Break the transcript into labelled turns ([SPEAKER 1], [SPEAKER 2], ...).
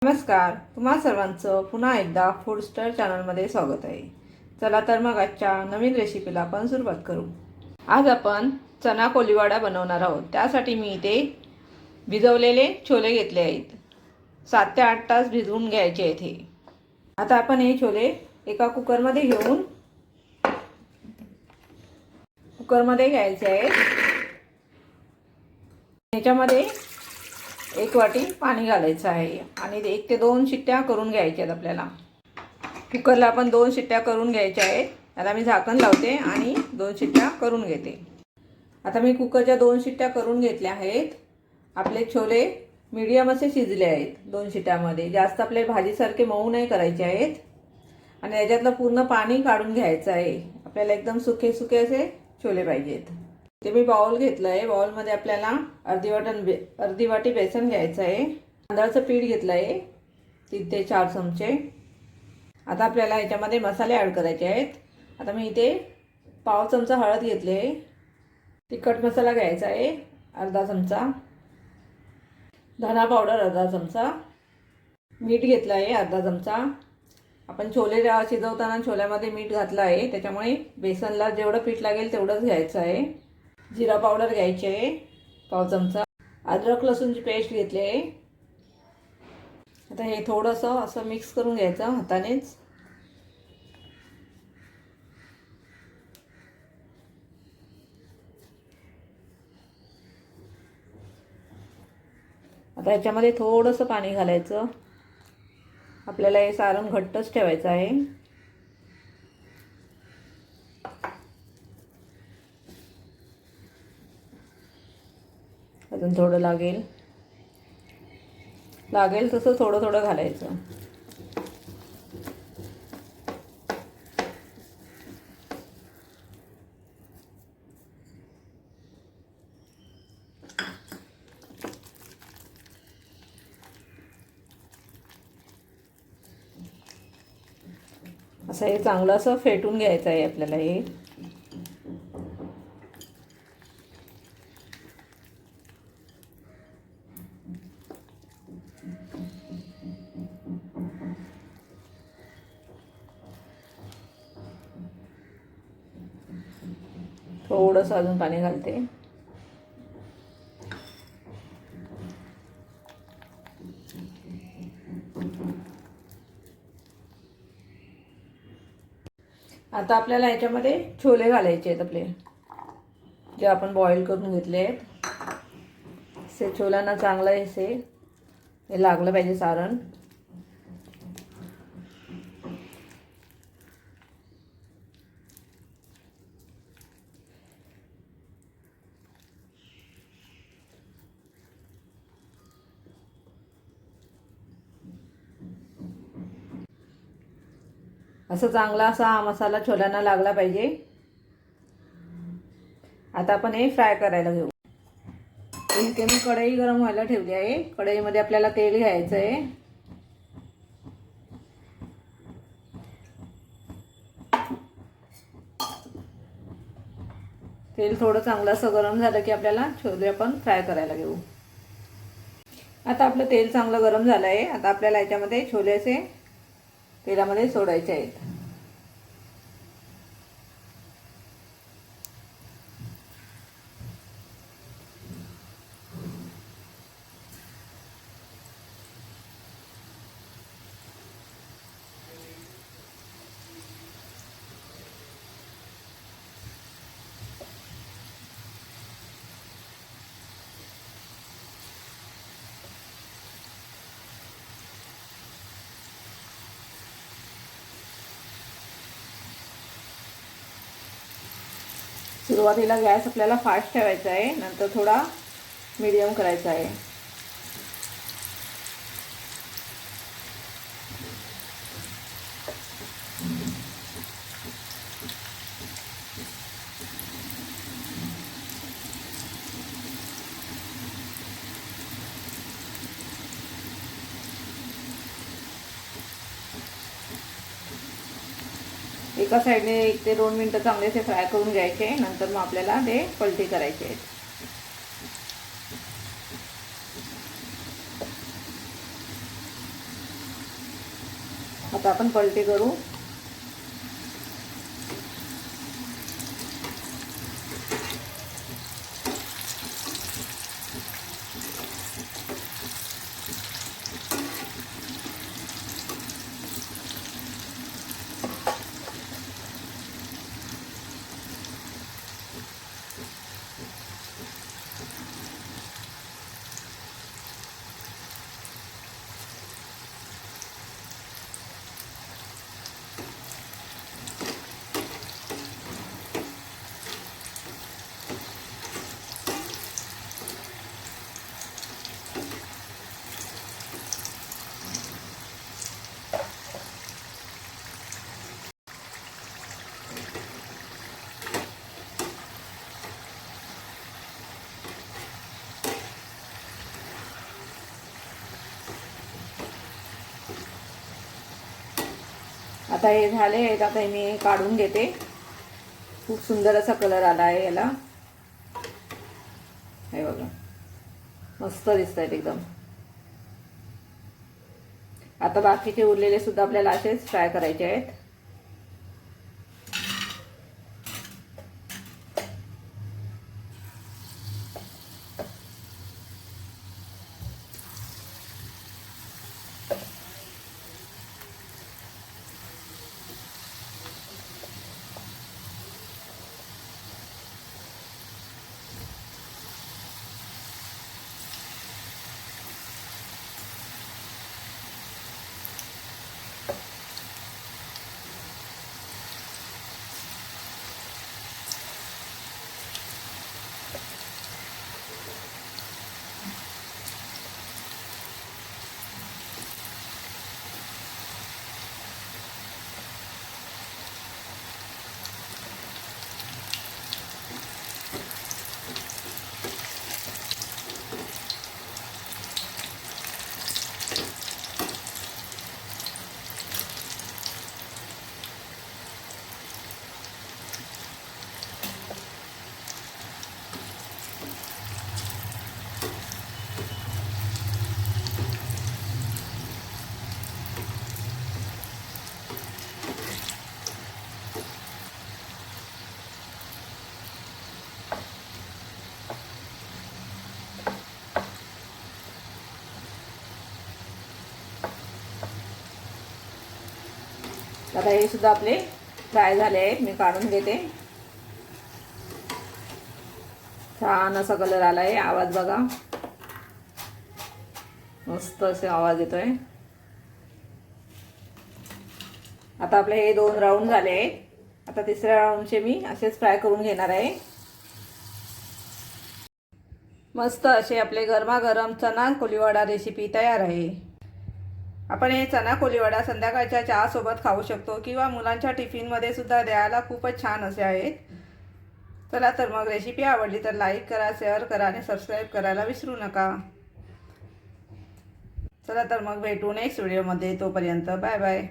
[SPEAKER 1] नमस्कार, तुम्हा सर्वांचं पुन्हा एकदा फूड स्टार चॅनलमध्ये स्वागत आहे. चला तर मग आजच्या नवीन रेसिपीला आपण सुरुवात करू. आज आपण चना कोलीवाडा बनवणार आहोत. त्यासाठी मी इथे भिजवलेले छोले घेतले आहेत. 7 ते 8 तास भिजवून घ्यायचे आहेत हे. आता आपण हे छोले एका कुकरमध्ये घेऊन कुकरमध्ये घ्यायचे आहेत. याच्यामध्ये 1 वाटी पाणी घालायचं आहे आणि 1 ते 2 शिट्ट्या करून घ्यायच्या आहेत आपल्याला. कुकरला आपण 2 शिट्ट्या करून घ्यायच्या आहेत. त्याला मी झाकण लावते आणि 2 शिट्ट्या करून घेते. आता मी कुकरच्या 2 शिट्ट्या करून घेतल्या आहेत. आपले छोले मीडियम असे शिजले आहेत 2 शिट्ट्यामध्ये. जास्त आपले भाजीसारखे मऊ नाही करायचे आहेत आणि याच्यातलं पूर्ण पाणी काढून घ्यायचं आहे. आपल्याला एकदम सुके सुके असे छोले पाहिजेत. ते मी बाउल घेतलं आहे. बाउलमध्ये आपल्याला अर्धी वाटी बेसन घ्यायचं आहे. तांदळाचं पीठ घेतलं आहे 3 ते 4 चमचे. आता आपल्याला याच्यामध्ये मसाले ॲड करायचे आहेत. आता मी इथे पाव चमचा हळद घेतली आहे. तिखट मसाला घ्यायचा आहे अर्धा चमचा. धना पावडर अर्धा चमचा. मीठ घेतलं आहे अर्धा चमचा. आपण छोले शिजवताना छोल्यामध्ये मीठ घातलं आहे, त्याच्यामुळे बेसनला जेवढं पीठ लागेल तेवढंच घ्यायचं आहे. जिरा पावडर घ्यायची आहे पाव चमचा. अद्रक लसूणची पेस्ट घेतली आहे. आता हे थोडंसं असं मिक्स करून घ्यायचं हातानेच. आता याच्यामध्ये थोडंसं पाणी घालायचं. आपल्याला हे सारण घट्टच ठेवायचं आहे. अजून थोडं लागेल तसं थोडं थोडं घालायचं. असं हे चांगलं असं फेटून घ्यायचं आहे आपल्याला. हे थोडंसं अजून पाणी घालते. आता आपल्याला याच्यामध्ये छोले घालायचे आहेत आपले, जे आपण बॉईल करून घेतले आहेत. असे छोल्यांना चांगलं हे लागलं पाहिजे सारण. असं चांगला असा हा मसाला छोल्यांना लागला पाहिजे. आता आपण हे फ्राय करायला घेऊ. इथे मी कढई गरम व्हायला ठेवली आहे. कढईमध्ये आपल्याला तेल घ्यायचं आहे. तेल थोडं चांगलं असं गरम झालं की आपल्याला छोले आपण फ्राय करायला घेऊ. आता आपलं तेल चांगलं गरम झालं आहे. आता आपल्याला याच्यामध्ये छोले असे तेलामध्ये सोडायचे आहेत. सुरुवातीला गॅस आपल्याला फास्ट ठेवायचा आहे, नंतर थोडा मीडियम करायचा आहे. एका साईडने 1 ते 2 मिनिटं चांगले असे फ्राय करून घ्यायचे. नंतर मग आपल्याला ते पलटी करायचे आहेत. आता आपण पलटी करू. आता हे झाले आहेत. आता मी काढून घेते. खूप सुंदर असा कलर आला आहे याला. हे बघा, मस्त दिसत आहेत एकदम. आता बाकीचे उरलेले सुद्धा आपल्याला असेच फ्राय करायचे आहेत. आता हे सुद्धा आपले फ्राय झाले आहेत. मी काढून घेते. छान असा कलर आला आहे. आवाज बघा, मस्त असे आवाज येतोय. आता आपले हे 2 राऊंड झाले आहेत. आता तिसऱ्या राऊंडचे मी असेच फ्राय करून घेणार आहे. मस्त असे आपले गरमागरम चना कोलीवाडा रेसिपी तयार आहे. आपण हे चना कोलीवाडा संध्याकाळच्या चहासोबत खाऊ शकतो किंवा मुलांच्या टिफिनमध्ये सुद्धा द्यायला खूपच छान असे आहेत. चला तर मग रेसिपी आवडली तर लाईक करा, शेअर करा आणि सबस्क्राईब करायला विसरू नका. चला तर मग भेटू नेक्स्ट व्हिडिओमध्ये. तोपर्यंत बाय बाय.